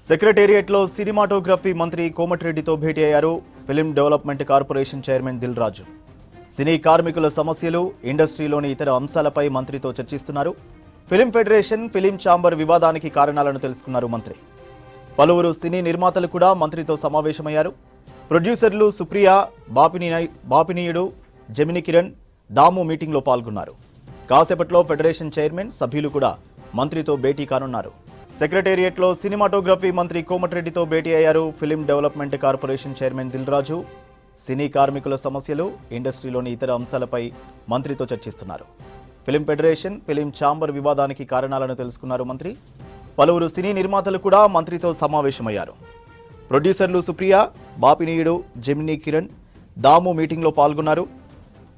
సెక్రటేరియట్లో సినిమాటోగ్రఫీ మంత్రి కోమటిరెడ్డితో భేటీ అయ్యారు film development corporation chairman Dil Raju. సినీ కార్మికుల సమస్యలు, ఇండస్ట్రీలోని ఇతర అంశాలపై మంత్రితో చర్చిస్తున్నారు. ఫిల్మ్ ఫెడరేషన్, ఫిల్మ్ ఛాంబర్ వివాదానికి కారణాలను తెలుసుకున్నారు మంత్రి. పలువురు సినీ నిర్మాతలు కూడా మంత్రితో సమావేశమయ్యారు. ప్రొడ్యూసర్లు సుప్రియ, బాపినీయుడు, జెమిని కిరణ్, దాము మీటింగ్లో పాల్గొన్నారు. కాసేపట్లో ఫెడరేషన్ చైర్మన్, సభ్యులు కూడా మంత్రితో భేటీ కానున్నారు. సెక్రటేరియట్లో సినిమాటోగ్రఫీ మంత్రి కోమటిరెడ్డితో భేటీ అయ్యారు film development corporation chairman Dil Raju. సినీ కార్మికుల సమస్యలు, ఇండస్ట్రీలోని ఇతర అంశాలపై మంత్రితో చర్చిస్తున్నారు. ఫిల్మ్ ఫెడరేషన్, ఫిల్మ్ ఛాంబర్ వివాదానికి కారణాలను తెలుసుకున్నారు మంత్రి. పలువురు సినీ నిర్మాతలు కూడా మంత్రితో సమావేశమయ్యారు. ప్రొడ్యూసర్లు సుప్రియ, బాపినీయుడు, జెమిని కిరణ్, దాము మీటింగ్లో పాల్గొన్నారు.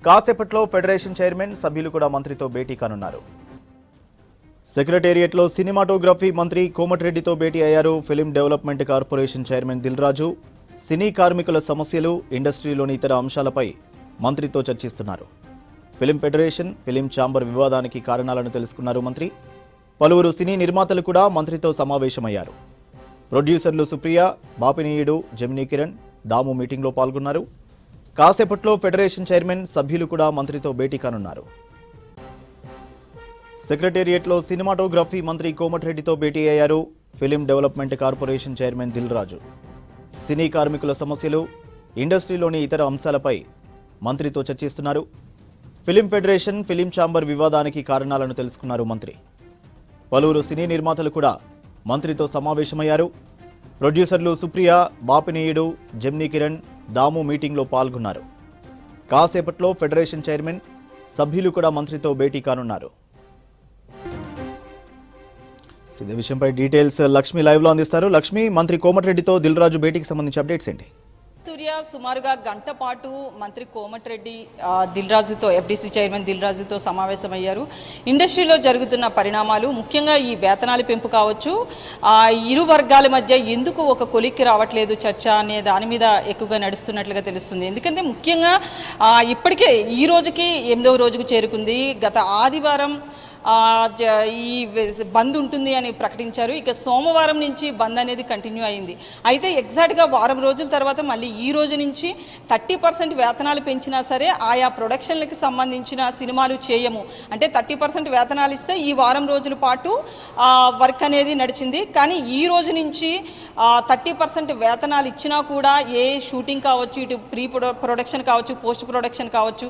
కాసేపట్లో ఫెడరేషన్ చైర్మన్, సభ్యులు కూడా మంత్రితో భేటీ కానున్నారు. సెక్రటేరియట్లో సినిమాటోగ్రఫీ మంత్రి కోమటిరెడ్డితో భేటీ అయ్యారు film development corporation chairman Dil Raju. సినీ కార్మికుల సమస్యలు, ఇండస్ట్రీలోని ఇతర అంశాలపై మంత్రితో చర్చిస్తున్నారు. ఫిల్మ్ ఫెడరేషన్, ఫిల్మ్ ఛాంబర్ వివాదానికి కారణాలను తెలుసుకున్నారు మంత్రి. పలువురు సినీ నిర్మాతలు కూడా మంత్రితో సమావేశమయ్యారు. ప్రొడ్యూసర్లు సుప్రియ, బాపినీయుడు, జెమిని కిరణ్, దాము మీటింగ్లో పాల్గొన్నారు. కాసేపట్లో ఫెడరేషన్ చైర్మన్, సభ్యులు కూడా మంత్రితో భేటీ కానున్నారు. సెక్రటేరియట్లో సినిమాటోగ్రఫీ మంత్రి కోమటిరెడ్డితో భేటీ అయ్యారు film development corporation chairman Dil Raju. సినీ కార్మికుల సమస్యలు, ఇండస్ట్రీలోని ఇతర అంశాలపై మంత్రితో చర్చిస్తున్నారు. ఫిల్మ్ ఫెడరేషన్, ఫిల్మ్ ఛాంబర్ వివాదానికి కారణాలను తెలుసుకున్నారు మంత్రి. పలువురు సినీ నిర్మాతలు కూడా మంత్రితో సమావేశమయ్యారు. ప్రొడ్యూసర్లు సుప్రియ, బాపినీయుడు, జెమిని కిరణ్, దాము మీటింగ్లో పాల్గొన్నారు. కాసేపట్లో ఫెడరేషన్ చైర్మన్, సభ్యులు కూడా మంత్రితో భేటీ కానున్నారు. ఇదే విషయంపై డీటెయిల్స్ లక్ష్మి లైవ్ లో అందిస్తారు. లక్ష్మి, మంత్రి కోమటిరెడ్డితో దిల్ రాజు భేటీకి సంబంధించి అప్డేట్స్ ఏంటి? సూర్య, సుమారుగా గంట పాటు మంత్రి కోమటిరెడ్డి దిల్ రాజుతో, ఎఫ్డీసీ చైర్మన్ దిల్ రాజుతో సమావేశమయ్యారు. ఇండస్ట్రీలో జరుగుతున్న పరిణామాలు, ముఖ్యంగా ఈ వేతనాల పెంపు కావచ్చు, ఇరు వర్గాల మధ్య ఎందుకు ఒక కొలిక్కి రావట్లేదు చర్చ అనే దాని మీద ఎక్కువగా నడుస్తున్నట్లుగా తెలుస్తుంది. ఎందుకంటే ముఖ్యంగా ఇప్పటికే ఈ రోజుకి 8వ రోజుకు చేరుకుంది. గత ఆదివారం ఈ బంద్ ఉంటుంది అని ప్రకటించారు. ఇక సోమవారం నుంచి బంద్ అనేది కంటిన్యూ అయింది. అయితే ఎగ్జాక్ట్గా వారం రోజుల తర్వాత మళ్ళీ ఈ రోజు నుంచి 30% వేతనాలు పెంచినా సరే ఆయా ప్రొడక్షన్లకు సంబంధించిన సినిమాలు చేయము అంటే 30% వేతనాలు ఇస్తే ఈ వారం రోజుల పాటు వర్క్ అనేది నడిచింది. కానీ ఈ రోజు నుంచి 30% వేతనాలు ఇచ్చినా కూడా ఏ షూటింగ్ కావచ్చు, ఇటు ప్రీ ప్రొడక్షన్ కావచ్చు, పోస్ట్ ప్రొడక్షన్ కావచ్చు,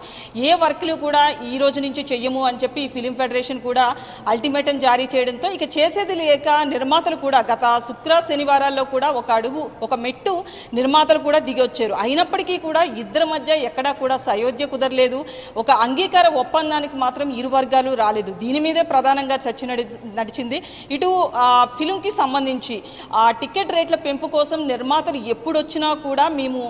ఏ వర్క్లు కూడా ఈ రోజు నుంచి చెయ్యము అని చెప్పి ఫిలిం ఫెడరేషన్ కూడా అల్టిమేటం జారీ చేయడంతో ఇక చేసేది లేక నిర్మాతలు కూడా గత శుక్ర శనివారాల్లో కూడా ఒక మెట్టు నిర్మాతలు కూడా దిగి వచ్చారు. అయినప్పటికీ కూడా ఇద్దరి మధ్య ఎక్కడా కూడా సయోధ్య కుదరలేదు. ఒక అంగీకార ఒప్పందానికి మాత్రం ఇరు వర్గాలు రాలేదు. దీని మీదే ప్రధానంగా చర్చ నడిచింది. ఇటు ఫిల్మ్కి సంబంధించి టికెట్ రేట్ల పెంపు కోసం నిర్మాతలు ఎప్పుడొచ్చినా కూడా మేము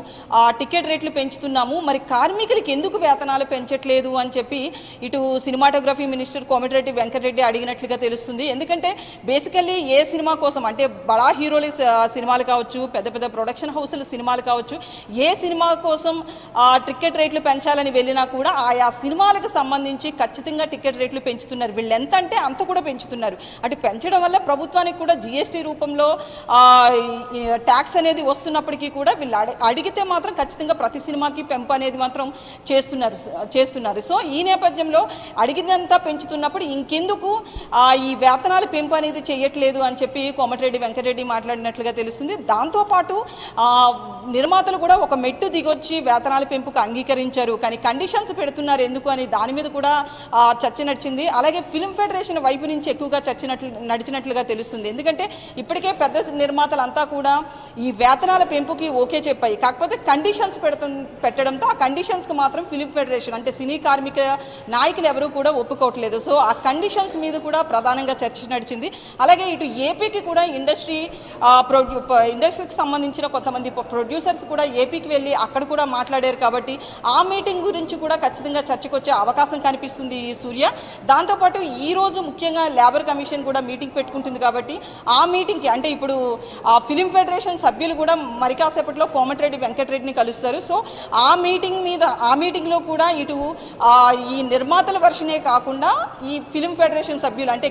టికెట్ రేట్లు పెంచుతున్నాము, మరి కార్మికులకి ఎందుకు వేతనాలు పెంచట్లేదు అని చెప్పి ఇటు సినిమాటోగ్రఫీ మినిస్టర్ కోమటిరెడ్డి వెంకటరెడ్డి అడిగినట్లుగా తెలుస్తుంది. ఎందుకంటే బేసికల్లీ ఏ సినిమా కోసం అంటే బడా హీరోల సినిమాలు కావచ్చు, పెద్ద పెద్ద ప్రొడక్షన్ హౌస్ల సినిమాలు కావచ్చు, ఏ సినిమా కోసం టికెట్ రేట్లు పెంచాలని వెళ్ళినా కూడా ఆయా సినిమాలకు సంబంధించి ఖచ్చితంగా టికెట్ రేట్లు పెంచుతున్నారు. వీళ్ళు ఎంత అంటే అంత కూడా పెంచుతున్నారు. అటు పెంచడం వల్ల ప్రభుత్వానికి కూడా జీఎస్టీ రూపంలో ట్యాక్స్ అనేది వస్తున్నప్పటికీ కూడా వీళ్ళు అడిగితే మాత్రం ఖచ్చితంగా ప్రతి సినిమాకి పెంపు అనేది మాత్రం చేస్తున్నారు. సో ఈ నేపథ్యంలో అడిగినంత పెంచుతున్నప్పుడు ఇంకెందుకు ఈ వేతనాల పెంపు అనేది చేయట్లేదు అని చెప్పి కోమటిరెడ్డి వెంకటరెడ్డి మాట్లాడినట్లుగా తెలుస్తుంది. దాంతోపాటు నిర్మాతలు కూడా ఒక మెట్టు దిగొచ్చి వేతనాల పెంపుకు అంగీకరించారు, కానీ కండిషన్స్ పెడుతున్నారు ఎందుకు అని దాని మీద కూడా చర్చ నడిచింది. అలాగే ఫిల్మ్ ఫెడరేషన్ వైపు నుంచి ఎక్కువగా నడిచినట్లుగా తెలుస్తుంది. ఎందుకంటే ఇప్పటికే పెద్ద నిర్మాతలంతా కూడా ఈ వేతనాల పెంపుకి ఓకే చెప్పాయి. కాకపోతే కండిషన్స్ పెట్టడంతో ఆ కండిషన్స్కి మాత్రం ఫిల్మ్ ఫెడరేషన్ అంటే సినీ కార్మిక నాయకులు ఎవరూ కూడా ఒప్పుకోవట్లేదు. సో ఆ కండిషన్స్ మీద కూడా ప్రధానంగా చర్చ నడిచింది. అలాగే ఇటు ఏపీకి కూడా ఇండస్ట్రీకి సంబంధించిన కొంతమంది ప్రొడ్యూసర్స్ కూడా ఏపీకి వెళ్ళి అక్కడ కూడా మాట్లాడారు. కాబట్టి ఆ మీటింగ్ గురించి కూడా ఖచ్చితంగా చర్చకు వచ్చే అవకాశం కనిపిస్తుంది ఈ సూర్య. దాంతోపాటు ఈరోజు ముఖ్యంగా లేబర్ కమిషన్ కూడా మీటింగ్ పెట్టుకుంటుంది. కాబట్టి ఆ మీటింగ్కి అంటే ఇప్పుడు ఫిలిం ఫెడరేషన్ సభ్యులు కూడా మరి కాసేపట్లో కోమటిరెడ్డి వెంకటరెడ్డిని కలుస్తారు. సో ఆ మీటింగ్లో కూడా ఇటు ఈ నిర్మాతల వర్షనే కాకుండా ఈ ఫిలిం ఫెడరేషన్ సభ్యులు అంటే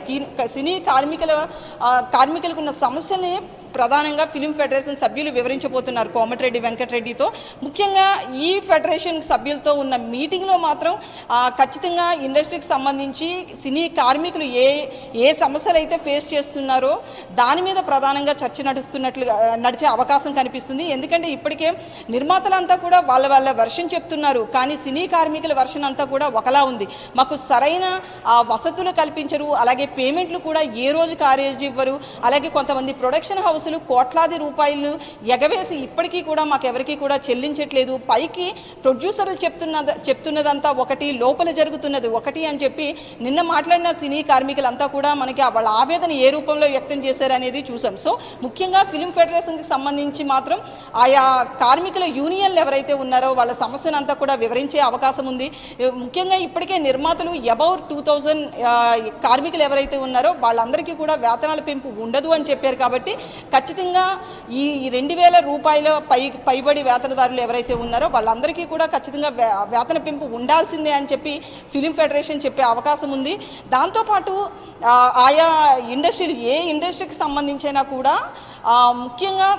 సినీ కార్మికులకు ఉన్న సమస్యల్ని ప్రధానంగా ఫిలిం ఫెడరేషన్ సభ్యులు వివరించబోతున్నారు కోమటిరెడ్డి వెంకటరెడ్డితో. ముఖ్యంగా ఈ ఫెడరేషన్ సభ్యులతో ఉన్న మీటింగ్లో మాత్రం ఖచ్చితంగా ఇండస్ట్రీకి సంబంధించి సినీ కార్మికులు ఏ సమస్యలు అయితే ఫేస్ చేస్తున్నారో దాని మీద ప్రధానంగా చర్చ నడిచే అవకాశం కనిపిస్తుంది. ఎందుకంటే ఇప్పటికే నిర్మాతలంతా కూడా వాళ్ళ వెర్షన్ చెప్తున్నారు, కానీ సినీ కార్మికుల వెర్షన్ అంతా కూడా ఒకలా ఉంది. మాకు సరైన వసతులు కల్పించరు, అలాగే పేమెంట్లు కూడా ఏ రోజుకి ఆ రోజు ఇవ్వరు, అలాగే కొంతమంది ప్రొడక్షన్ హౌస్లు కోట్లాది రూపాయలు ఎగవేసి ఇప్పటికీ కూడా మాకెవరికి కూడా చెల్లించట్లేదు. పైకి ప్రొడ్యూసర్లు చెప్తున్నదంతా ఒకటి, లోపల జరుగుతున్నది ఒకటి అని చెప్పి నిన్న మాట్లాడిన సినీ కార్మికులంతా కూడా మనకి వాళ్ళ ఆవేదన ఏ రూపంలో వ్యక్తం చేశారనేది చూసాం. సో ముఖ్యంగా ఫిలిం ఫెడరేషన్కి సంబంధించి మాత్రం ఆయా కార్మికుల యూనియన్లు ఎవరైతే ఉన్నారో వాళ్ళ సమస్యను అంతా కూడా వివరించే అవకాశం ఉంది. ముఖ్యంగా ఇప్పటికే నిర్మాతలు అబౌట్ 2000 కార్మికులు ఎవరైతే ఉన్నారో వాళ్ళందరికీ కూడా వేతనాల పెంపు ఉండదు అని చెప్పారు. కాబట్టి ఖచ్చితంగా ఈ 2000 రూపాయల పైబడి వేతనదారులు ఎవరైతే ఉన్నారో వాళ్ళందరికీ కూడా ఖచ్చితంగా వేతన పెంపు ఉండాల్సిందే అని చెప్పి ఫిలిం ఫెడరేషన్ చెప్పే అవకాశం ఉంది. దాంతోపాటు ఆయా ఇండస్ట్రీలు ఏ ఇండస్ట్రీకి సంబంధించినా కూడా ముఖ్యంగా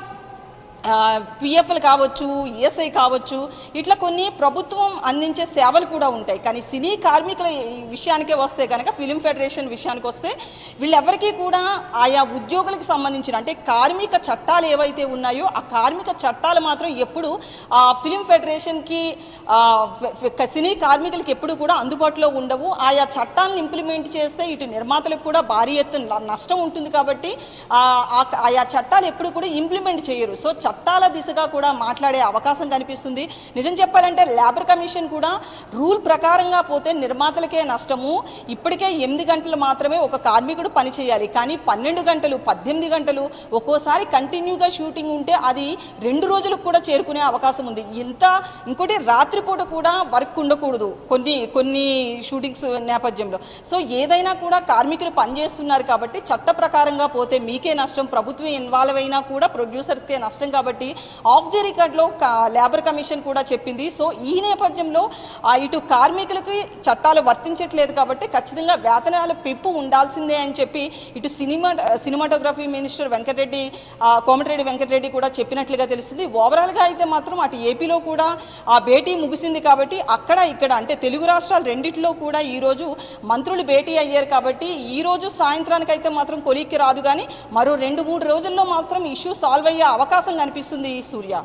పిఎఫ్లు కావచ్చు, ఈఎస్ఐ కావచ్చు, ఇట్లా కొన్ని ప్రభుత్వం అందించే సేవలు కూడా ఉంటాయి. కానీ సినీ కార్మికుల విషయానికే వస్తే కనుక ఫిలిం ఫెడరేషన్ విషయానికి వస్తే వీళ్ళెవరికీ కూడా ఆయా ఉద్యోగులకు సంబంధించిన అంటే కార్మిక చట్టాలు ఏవైతే ఉన్నాయో ఆ కార్మిక చట్టాలు మాత్రం ఎప్పుడు ఫిలిం ఫెడరేషన్కి సినీ కార్మికులకి ఎప్పుడు కూడా అందుబాటులో ఉండవు. ఆయా చట్టాలను ఇంప్లిమెంట్ చేస్తే ఇటు నిర్మాతలకు కూడా భారీ ఎత్తున నష్టం ఉంటుంది. కాబట్టి ఆయా చట్టాలు ఎప్పుడు కూడా ఇంప్లిమెంట్ చేయరు. సో చట్టాల దిశగా కూడా మాట్లాడే అవకాశం కనిపిస్తుంది. నిజం చెప్పాలంటే లేబర్ కమిషన్ కూడా రూల్ ప్రకారంగా పోతే నిర్మాతలకే నష్టము. ఇప్పటికే 8 గంటలు మాత్రమే ఒక కార్మికుడు పని చేయాలి, కానీ 12 గంటలు 18 గంటలు ఒక్కోసారి కంటిన్యూగా షూటింగ్ ఉంటే అది 2 రోజులకు కూడా చేరుకునే అవకాశం ఉంది. ఇంకోటి రాత్రిపూట కూడా వర్క్ ఉండకూడదు కొన్ని షూటింగ్స్ నేపథ్యంలో. సో ఏదైనా కూడా కార్మికులు పనిచేస్తున్నారు కాబట్టి చట్ట ప్రకారంగా పోతే మీకే నష్టం, ప్రభుత్వం ఇన్వాల్వ్ అయినా కూడా ప్రొడ్యూసర్స్కే నష్టం. కాబట్టి ఆఫ్ ది రికార్డ్లో లేబర్ కమిషన్ కూడా చెప్పింది. సో ఈ నేపథ్యంలో ఇటు కార్మికులకి చట్టాలు వర్తించట్లేదు కాబట్టి ఖచ్చితంగా వేతనాల పెంపు ఉండాల్సిందే అని చెప్పి ఇటు సినిమాటోగ్రఫీ మినిస్టర్ కోమటిరెడ్డి వెంకటరెడ్డి కూడా చెప్పినట్లుగా తెలుస్తుంది. ఓవరాల్గా అయితే మాత్రం అటు ఏపీలో కూడా ఆ భేటీ ముగిసింది కాబట్టి అక్కడ ఇక్కడ అంటే తెలుగు రాష్ట్రాలు రెండిట్లో కూడా ఈరోజు మంత్రులు భేటీ అయ్యారు. కాబట్టి ఈరోజు సాయంత్రానికైతే మాత్రం కొలిక్కి రాదు, కానీ మరో 2-3 రోజుల్లో మాత్రం ఇష్యూ సాల్వ్ అయ్యే అవకాశం కనిపిస్తుంది. సూర్య.